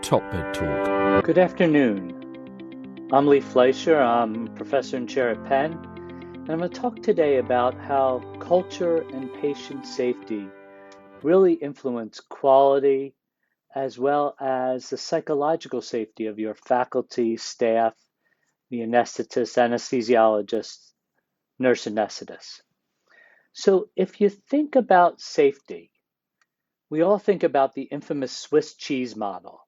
Top Bed Talk. Good afternoon. I'm Lee Fleisher. I'm professor and chair at Penn, and I'm going to talk today about how culture and patient safety really influence quality as well as the psychological safety of your faculty, staff, the anesthetists, anesthesiologists, nurse anesthetists. So if you think about safety, we all think about the infamous Swiss cheese model,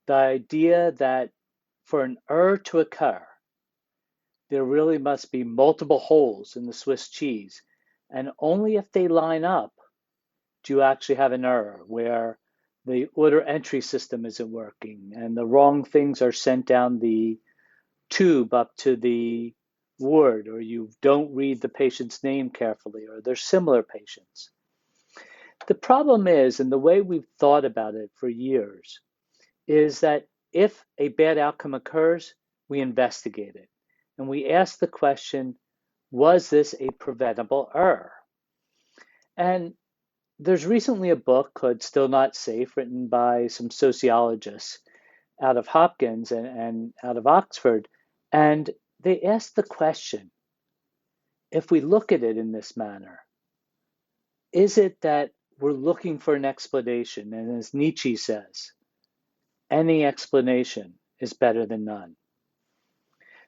the idea that for an error to occur, there really must be multiple holes in the Swiss cheese, and only if they line up do you actually have an error where the order entry system isn't working and the wrong things are sent down the tube up to the ward, or you don't read the patient's name carefully, or they're similar patients. The problem is, and the way we've thought about it for years, is that if a bad outcome occurs, we investigate it. And we ask the question, was this a preventable error? And there's recently a book called Still Not Safe, written by some sociologists out of Hopkins and out of Oxford. And they asked the question, if we look at it in this manner, is it that we're looking for an explanation? And as Nietzsche says, any explanation is better than none.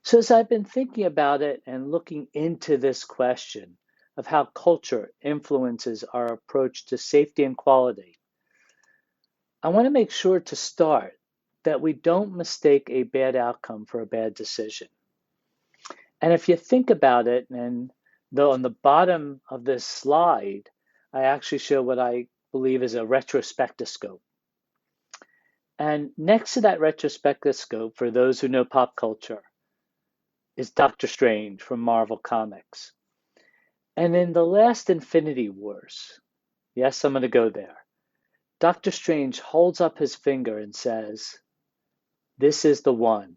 So as I've been thinking about it and looking into this question of how culture influences our approach to safety and quality, I want to make sure to start that we don't mistake a bad outcome for a bad decision. And if you think about it, and though on the bottom of this slide, I actually show what I believe is a retrospectoscope. And next to that retrospectoscope, for those who know pop culture, is Doctor Strange from Marvel Comics. And in the last Infinity Wars, yes, I'm going to go there, Doctor Strange holds up his finger and says, "This is the one."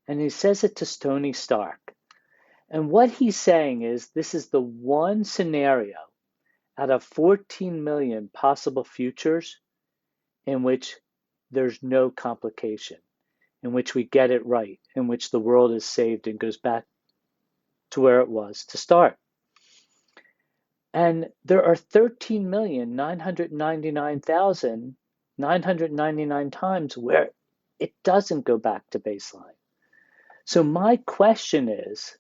And he says it to Tony Stark. And what he's saying is, this is the one scenario out of 14 million possible futures in which there's no complication, in which we get it right, in which the world is saved and goes back to where it was to start. And there are 13,999,999 times where it doesn't go back to baseline. So my question is,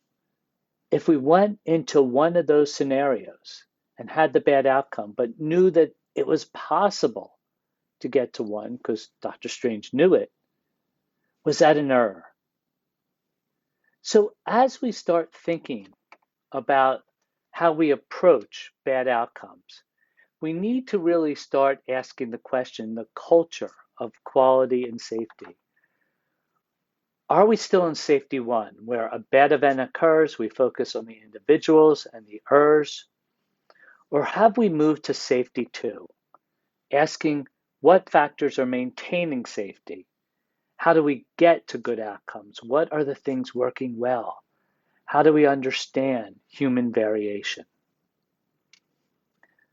if we went into one of those scenarios and had the bad outcome, but knew that it was possible to get to one because Dr. Strange knew it, was that an error? So as we start thinking about how we approach bad outcomes, we need to really start asking the question, the culture of quality and safety. Are we still in safety one, where a bad event occurs, we focus on the individuals and the errors? Or have we moved to safety two, asking what factors are maintaining safety? How do we get to good outcomes? What are the things working well? How do we understand human variation?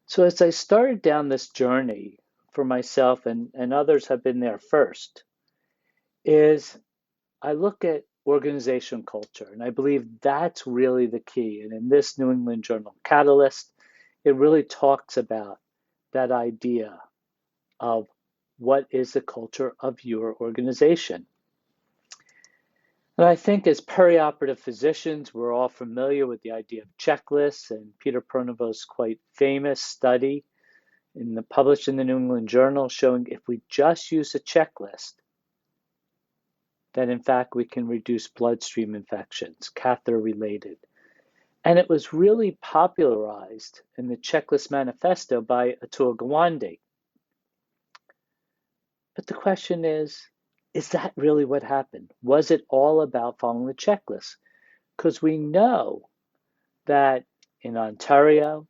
So as I started down this journey for myself, and others have been there first, is I look at organization culture, and I believe that's really the key. And in this New England Journal Catalyst, it really talks about that idea of what is the culture of your organization. And I think as perioperative physicians, we're all familiar with the idea of checklists, and Peter Pronovost's quite famous study published in the New England Journal showing if we just use a checklist, that in fact we can reduce bloodstream infections, catheter-related. And it was really popularized in the Checklist Manifesto by Atul Gawande. But the question is that really what happened? Was it all about following the checklist? Because we know that in Ontario,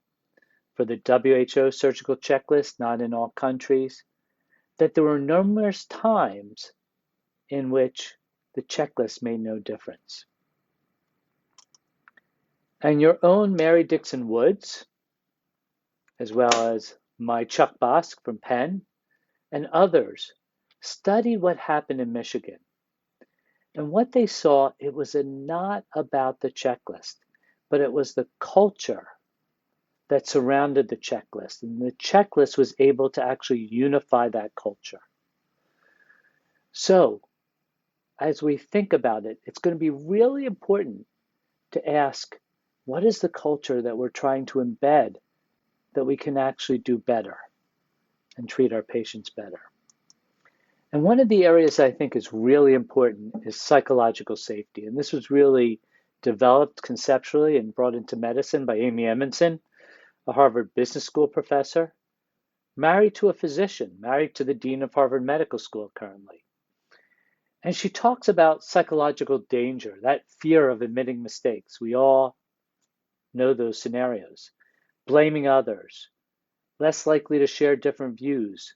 for the WHO surgical checklist, not in all countries, that there were numerous times in which the checklist made no difference. And your own Mary Dixon Woods, as well as my Chuck Bosk from Penn, and others studied what happened in Michigan. And what they saw, it was not about the checklist, but it was the culture that surrounded the checklist. And the checklist was able to actually unify that culture. So, as we think about it, it's going to be really important to ask, what is the culture that we're trying to embed that we can actually do better and treat our patients better? And one of the areas I think is really important is psychological safety. And this was really developed conceptually and brought into medicine by Amy Edmondson, a Harvard Business School professor, married to a physician, married to the dean of Harvard Medical School currently. And she talks about psychological danger, that fear of admitting mistakes. We all know those scenarios. Blaming others, less likely to share different views,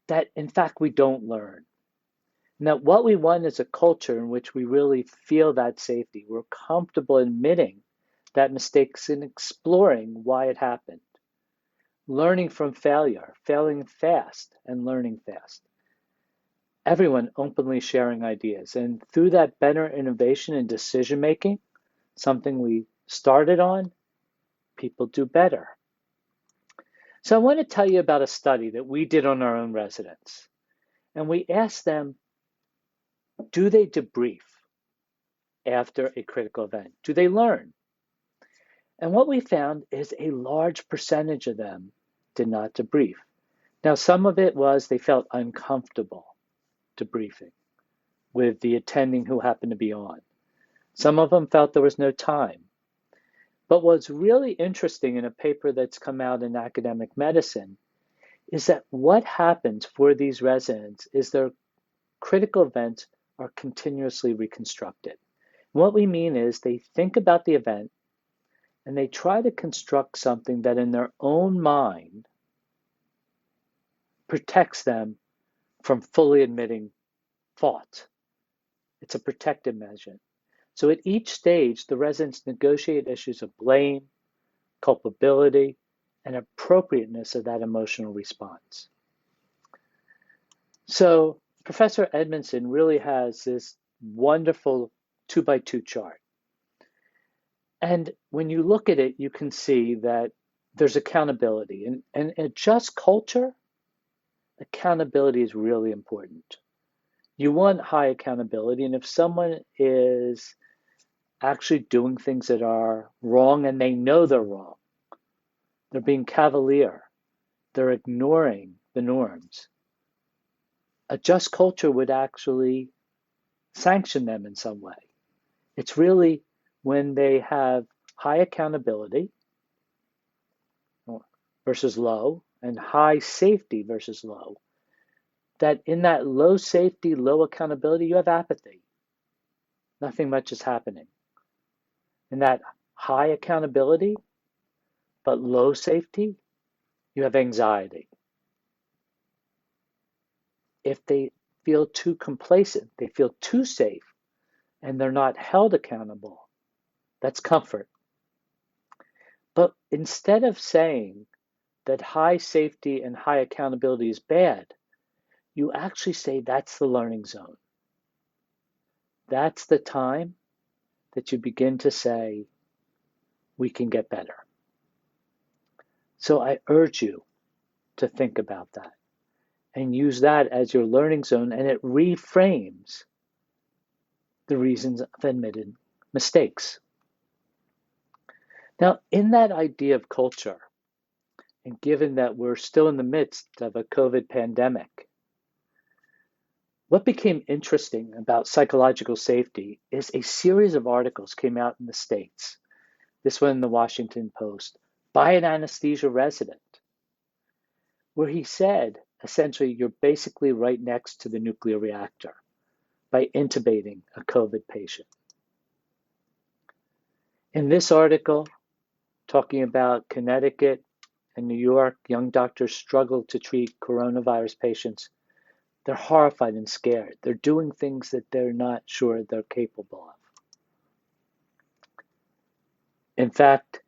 that in fact we don't learn. Now, what we want is a culture in which we really feel that safety. We're comfortable admitting that mistakes and exploring why it happened. Learning from failure, failing fast and learning fast. Everyone openly sharing ideas. And through that better innovation and decision making, something we started on, people do better. So I want to tell you about a study that we did on our own residents. And we asked them, do they debrief after a critical event? Do they learn? And what we found is a large percentage of them did not debrief. Now, some of it was they felt uncomfortable debriefing with the attending who happened to be on. Some of them felt there was no time. But what's really interesting in a paper that's come out in academic medicine is that what happens for these residents is their critical events are continuously reconstructed. What we mean is they think about the event and they try to construct something that in their own mind protects them from fully admitting fault. It's a protective measure. So at each stage, the residents negotiate issues of blame, culpability, and appropriateness of that emotional response. So Professor Edmondson really has this wonderful 2x2 chart. And when you look at it, you can see that there's accountability. And in a just culture, accountability is really important. You want high accountability. And if someone is actually doing things that are wrong and they know they're wrong, they're being cavalier, they're ignoring the norms, a just culture would actually sanction them in some way. It's really when they have high accountability versus low and high safety versus low, that in that low safety, low accountability, you have apathy. Nothing much is happening. In that high accountability, but low safety, you have anxiety. If they feel too complacent, they feel too safe, and they're not held accountable, that's comfort. But instead of saying that high safety and high accountability is bad, you actually say that's the learning zone. That's the time that you begin to say, we can get better. So I urge you to think about that and use that as your learning zone, and it reframes the reasons of admitted mistakes. Now, in that idea of culture, and given that we're still in the midst of a COVID pandemic, what became interesting about psychological safety is a series of articles came out in the States, this one in the Washington Post, by an anesthesia resident, where he said, essentially, you're basically right next to the nuclear reactor by intubating a COVID patient. In this article, talking about Connecticut and New York, young doctors struggle to treat coronavirus patients. They're horrified and scared. They're doing things that they're not sure they're capable of. In fact,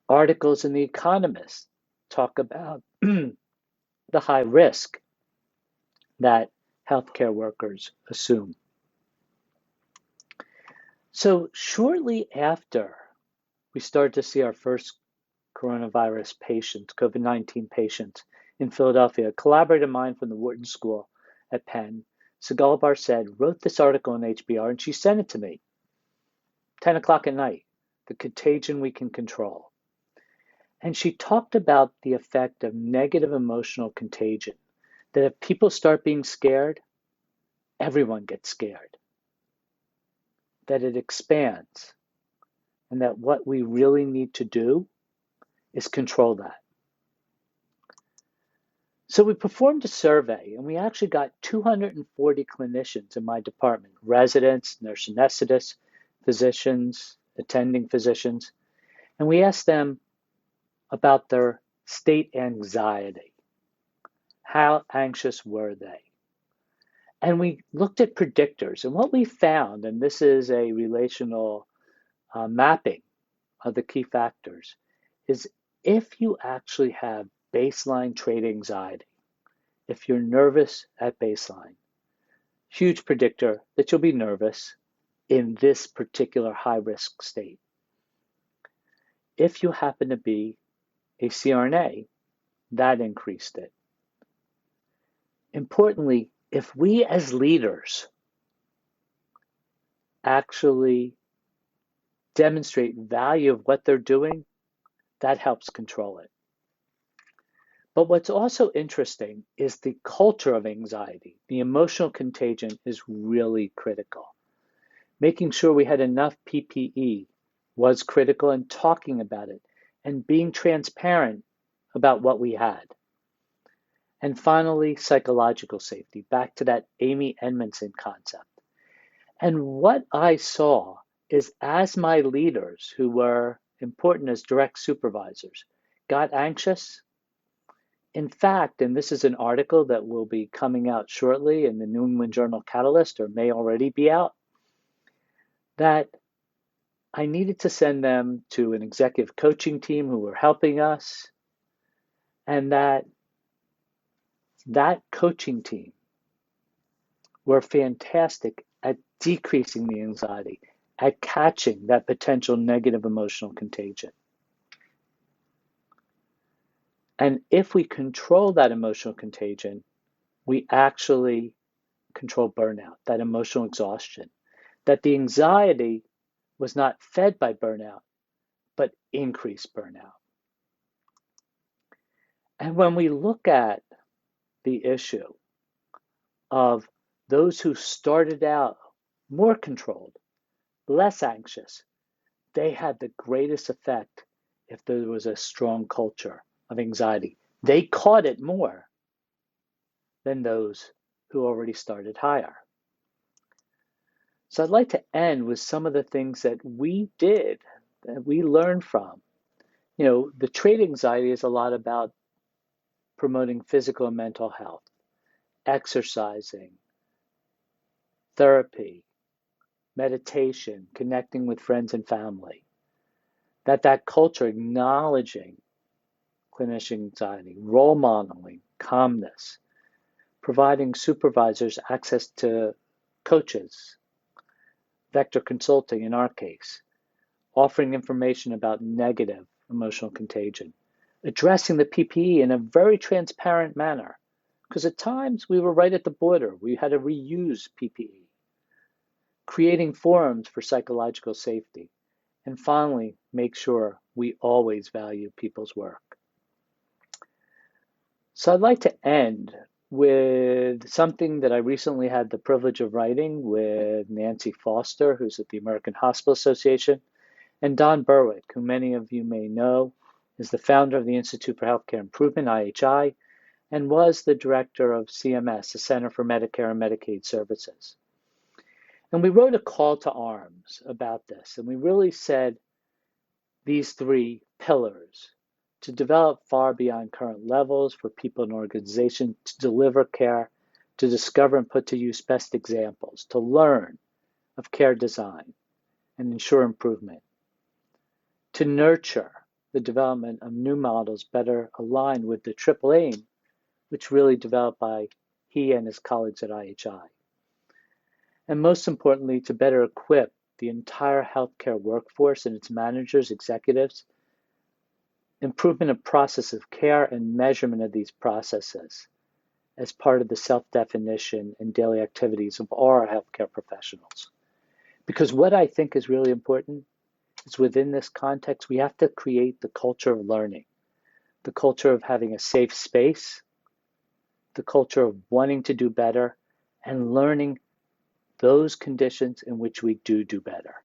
articles in The Economist talk about the high risk that healthcare workers assume. So shortly after we started to see our first coronavirus patients, COVID-19 patients in Philadelphia, a collaborator of mine from the Wharton School at Penn, Sigal Barsed, wrote this article in HBR, and she sent it to me, 10 o'clock at night, The Contagion We Can Control. And she talked about the effect of negative emotional contagion, that if people start being scared, everyone gets scared, that it expands, and that what we really need to do is control that. So we performed a survey, and we actually got 240 clinicians in my department, residents, nurse anesthetists, physicians, attending physicians, and we asked them about their state anxiety. How anxious were they? And we looked at predictors, and what we found, and this is a relational mapping of the key factors, is if you actually have baseline trait anxiety, if you're nervous at baseline, huge predictor that you'll be nervous in this particular high-risk state. If you happen to be a CRNA, that increased it. Importantly, if we as leaders actually demonstrate value of what they're doing, that helps control it. But what's also interesting is the culture of anxiety. The emotional contagion is really critical. Making sure we had enough PPE was critical, and talking about it and being transparent about what we had. And finally, psychological safety, back to that Amy Edmondson concept. And what I saw is as my leaders, who were important as direct supervisors, got anxious, in fact, and this is an article that will be coming out shortly in the New England Journal Catalyst, or may already be out, that I needed to send them to an executive coaching team who were helping us, and that coaching team were fantastic at decreasing the anxiety, at catching that potential negative emotional contagion. And if we control that emotional contagion, we actually control burnout, that emotional exhaustion, that the anxiety was not fed by burnout, but increased burnout. And when we look at the issue of those who started out more controlled, less anxious, they had the greatest effect if there was a strong culture of anxiety. They caught it more than those who already started higher. So I'd like to end with some of the things that we did, that we learned from. You know, the trait anxiety is a lot about promoting physical and mental health, exercising, therapy, meditation, connecting with friends and family. That culture acknowledging clinician anxiety, role modeling, calmness, providing supervisors access to coaches, vector consulting in our case, offering information about negative emotional contagion, addressing the PPE in a very transparent manner, because at times we were right at the border. We had to reuse PPE, creating forums for psychological safety, and finally, make sure we always value people's work. So I'd like to end with something that I recently had the privilege of writing with Nancy Foster, who's at the American Hospital Association, and Don Berwick, who many of you may know is the founder of the Institute for Healthcare Improvement, IHI, and was the director of CMS, the Center for Medicare and Medicaid Services. And we wrote a call to arms about this, and we really said these three pillars: to develop far beyond current levels for people and organizations, to deliver care, to discover and put to use best examples, to learn of care design and ensure improvement, to nurture the development of new models better aligned with the triple aim, which really developed by he and his colleagues at IHI. And most importantly, to better equip the entire healthcare workforce and its managers, executives, improvement of process of care and measurement of these processes as part of the self-definition and daily activities of all our healthcare professionals. Because what I think is really important is within this context, we have to create the culture of learning, the culture of having a safe space, the culture of wanting to do better, and learning those conditions in which we do better.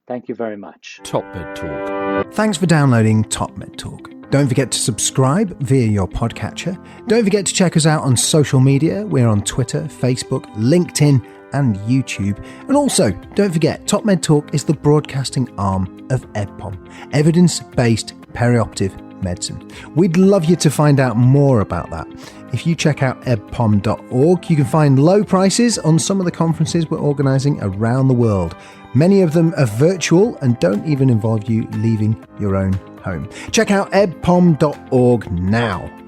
Thank you very much. Top Med Talk. Thanks for downloading Top Med Talk. Don't forget to subscribe via your podcatcher. Don't forget to check us out on social media. We're on Twitter, Facebook, LinkedIn, and YouTube. And also, don't forget, Top Med Talk is the broadcasting arm of EBPOM, Evidence-Based Perioperative Medicine. We'd love you to find out more about that. If you check out ebpom.org, you can find low prices on some of the conferences we're organising around the world. Many of them are virtual and don't even involve you leaving your own home. Check out ebpom.org now.